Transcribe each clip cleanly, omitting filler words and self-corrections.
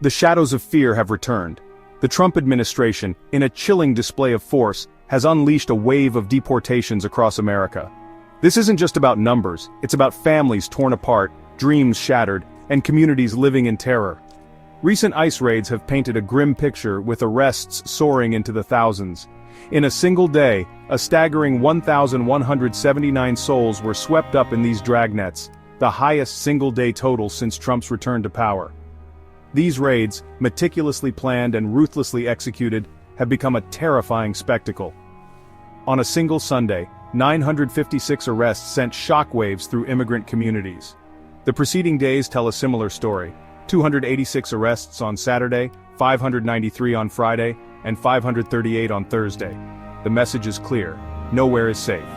The shadows of fear have returned. The Trump administration, in a chilling display of force, has unleashed a wave of deportations across America. This isn't just about numbers, it's about families torn apart, dreams shattered, and communities living in terror. Recent ICE raids have painted a grim picture with arrests soaring into the thousands. In a single day, a staggering 1,179 souls were swept up in these dragnets, the highest single-day total since Trump's return to power. These raids, meticulously planned and ruthlessly executed, have become a terrifying spectacle. On a single Sunday, 956 arrests sent shockwaves through immigrant communities. The preceding days tell a similar story. 286 arrests on Saturday, 593 on Friday, and 538 on Thursday. The message is clear: nowhere is safe.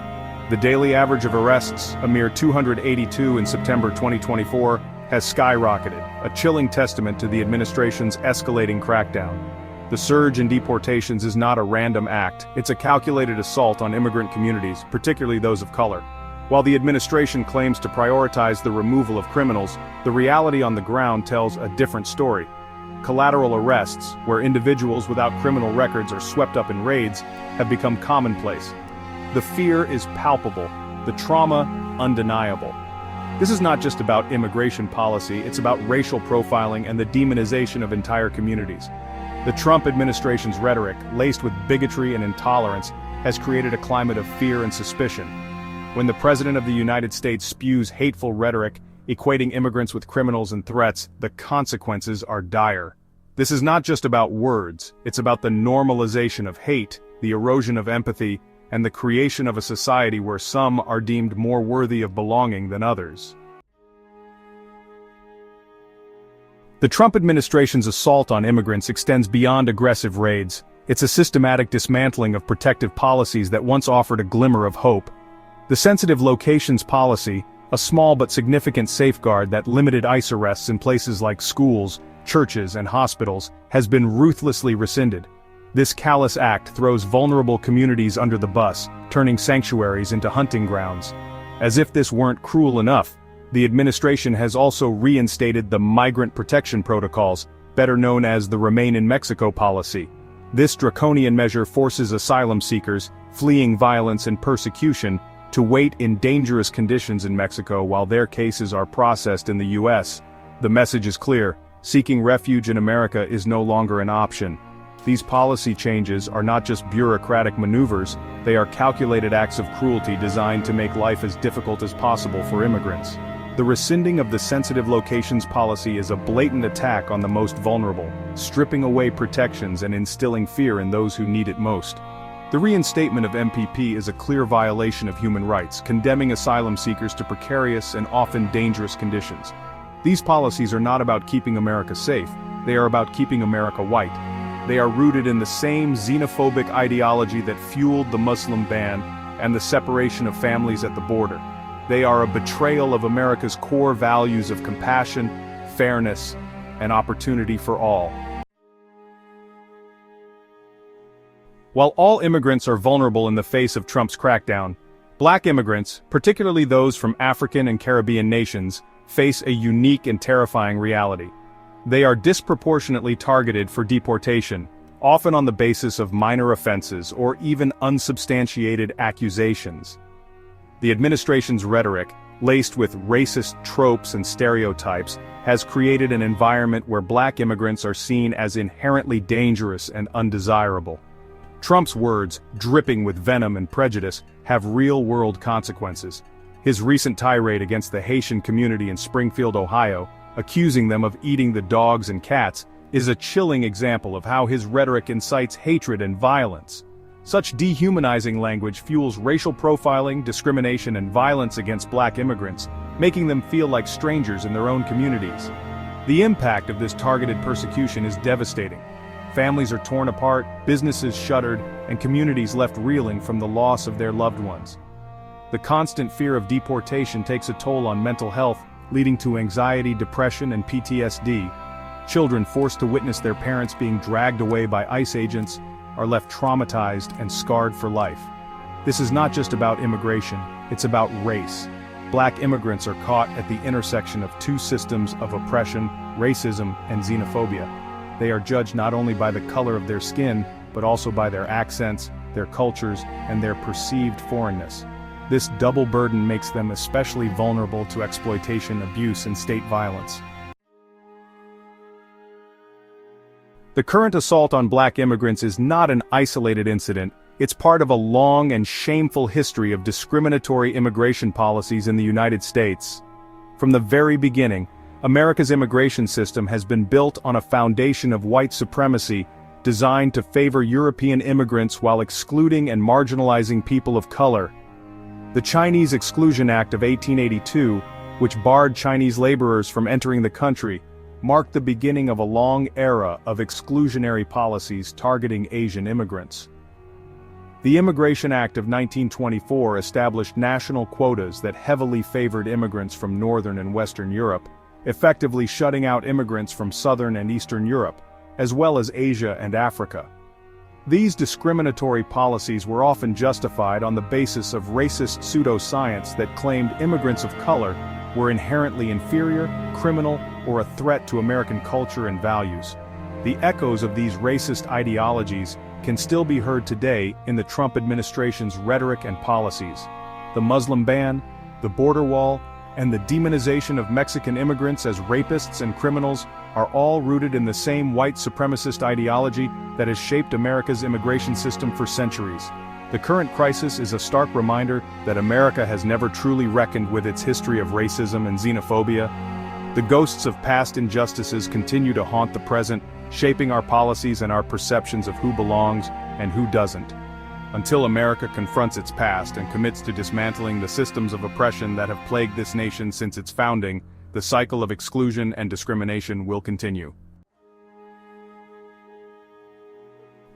The daily average of arrests, a mere 282 in September 2024, has skyrocketed, a chilling testament to the administration's escalating crackdown. The surge in deportations is not a random act, it's a calculated assault on immigrant communities, particularly those of color. While the administration claims to prioritize the removal of criminals, the reality on the ground tells a different story. Collateral arrests, where individuals without criminal records are swept up in raids, have become commonplace. The fear is palpable, the trauma undeniable. This is not just about immigration policy, it's about racial profiling and the demonization of entire communities. The Trump administration's rhetoric, laced with bigotry and intolerance, has created a climate of fear and suspicion. When the President of the United States spews hateful rhetoric, equating immigrants with criminals and threats, the consequences are dire. This is not just about words, it's about the normalization of hate, the erosion of empathy, and the creation of a society where some are deemed more worthy of belonging than others. The Trump administration's assault on immigrants extends beyond aggressive raids. It's a systematic dismantling of protective policies that once offered a glimmer of hope. The sensitive locations policy, a small but significant safeguard that limited ICE arrests in places like schools, churches, and hospitals, has been ruthlessly rescinded. This callous act throws vulnerable communities under the bus, turning sanctuaries into hunting grounds. As if this weren't cruel enough, the administration has also reinstated the Migrant Protection Protocols, better known as the Remain in Mexico policy. This draconian measure forces asylum seekers, fleeing violence and persecution, to wait in dangerous conditions in Mexico while their cases are processed in the U.S. The message is clear: seeking refuge in America is no longer an option. These policy changes are not just bureaucratic maneuvers, they are calculated acts of cruelty designed to make life as difficult as possible for immigrants. The rescinding of the sensitive locations policy is a blatant attack on the most vulnerable, stripping away protections and instilling fear in those who need it most. The reinstatement of MPP is a clear violation of human rights, condemning asylum seekers to precarious and often dangerous conditions. These policies are not about keeping America safe, they are about keeping America white. They are rooted in the same xenophobic ideology that fueled the Muslim ban and the separation of families at the border. They are a betrayal of America's core values of compassion, fairness, and opportunity for all. While all immigrants are vulnerable in the face of Trump's crackdown, Black immigrants, particularly those from African and Caribbean nations, face a unique and terrifying reality. They are disproportionately targeted for deportation, often on the basis of minor offenses or even unsubstantiated accusations. The administration's rhetoric, laced with racist tropes and stereotypes, has created an environment where Black immigrants are seen as inherently dangerous and undesirable. Trump's words, dripping with venom and prejudice, have real-world consequences. His recent tirade against the Haitian community in Springfield, Ohio, accusing them of eating the dogs and cats, is a chilling example of how his rhetoric incites hatred and violence. Such dehumanizing language fuels racial profiling, discrimination, and violence against Black immigrants, making them feel like strangers in their own communities. The impact of this targeted persecution is devastating. Families are torn apart, businesses shuttered, and communities left reeling from the loss of their loved ones. The constant fear of deportation takes a toll on mental health, leading to anxiety, depression, and PTSD. Children forced to witness their parents being dragged away by ICE agents are left traumatized and scarred for life. This is not just about immigration, it's about race. Black immigrants are caught at the intersection of two systems of oppression, racism, and xenophobia. They are judged not only by the color of their skin, but also by their accents, their cultures, and their perceived foreignness. This double burden makes them especially vulnerable to exploitation, abuse, and state violence. The current assault on black immigrants is not an isolated incident, it's part of a long and shameful history of discriminatory immigration policies in the United States. From the very beginning, America's immigration system has been built on a foundation of white supremacy, designed to favor European immigrants while excluding and marginalizing people of color. The Chinese Exclusion Act of 1882, which barred Chinese laborers from entering the country, marked the beginning of a long era of exclusionary policies targeting Asian immigrants. The Immigration Act of 1924 established national quotas that heavily favored immigrants from Northern and Western Europe, effectively shutting out immigrants from Southern and Eastern Europe, as well as Asia and Africa. These discriminatory policies were often justified on the basis of racist pseudoscience that claimed immigrants of color were inherently inferior, criminal, or a threat to American culture and values. The echoes of these racist ideologies can still be heard today in the Trump administration's rhetoric and policies. The Muslim ban, the border wall, and the demonization of Mexican immigrants as rapists and criminals are all rooted in the same white supremacist ideology that has shaped America's immigration system for centuries. The current crisis is a stark reminder that America has never truly reckoned with its history of racism and xenophobia. The ghosts of past injustices continue to haunt the present, shaping our policies and our perceptions of who belongs and who doesn't. Until America confronts its past and commits to dismantling the systems of oppression that have plagued this nation since its founding, the cycle of exclusion and discrimination will continue.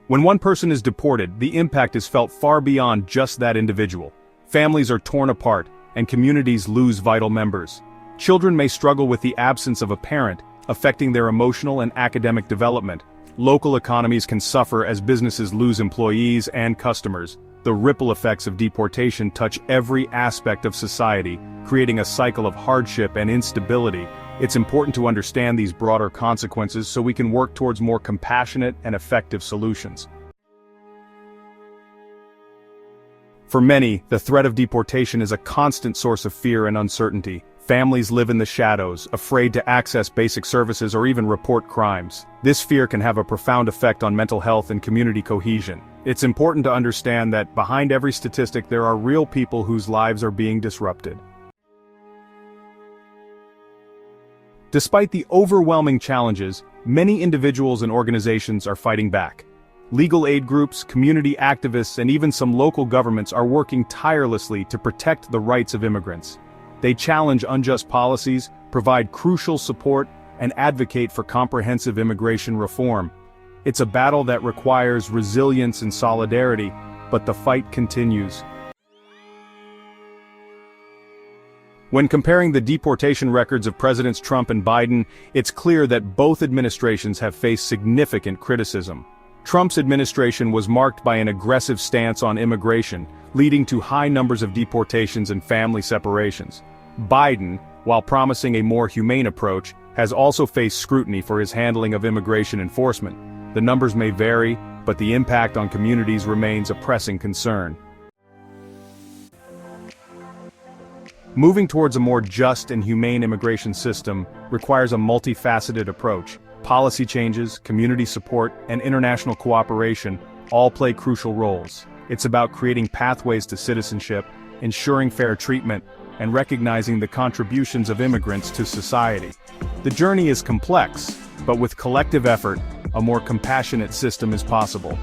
When one person is deported, the impact is felt far beyond just that individual. Families are torn apart, and communities lose vital members. Children may struggle with the absence of a parent, affecting their emotional and academic development. Local economies can suffer as businesses lose employees and customers. The ripple effects of deportation touch every aspect of society, creating a cycle of hardship and instability. It's important to understand these broader consequences so we can work towards more compassionate and effective solutions. For many, the threat of deportation is a constant source of fear and uncertainty. Families live in the shadows, afraid to access basic services or even report crimes. This fear can have a profound effect on mental health and community cohesion. It's important to understand that behind every statistic there are real people whose lives are being disrupted. Despite the overwhelming challenges, many individuals and organizations are fighting back. Legal aid groups, community activists, and even some local governments are working tirelessly to protect the rights of immigrants. They challenge unjust policies, provide crucial support, and advocate for comprehensive immigration reform. It's a battle that requires resilience and solidarity, but the fight continues. When comparing the deportation records of Presidents Trump and Biden, it's clear that both administrations have faced significant criticism. Trump's administration was marked by an aggressive stance on immigration, leading to high numbers of deportations and family separations. Biden, while promising a more humane approach, has also faced scrutiny for his handling of immigration enforcement. The numbers may vary, but the impact on communities remains a pressing concern. Moving towards a more just and humane immigration system requires a multifaceted approach. Policy changes, community support, and international cooperation all play crucial roles. It's about creating pathways to citizenship, ensuring fair treatment, and recognizing the contributions of immigrants to society. The journey is complex, but with collective effort, a more compassionate system is possible.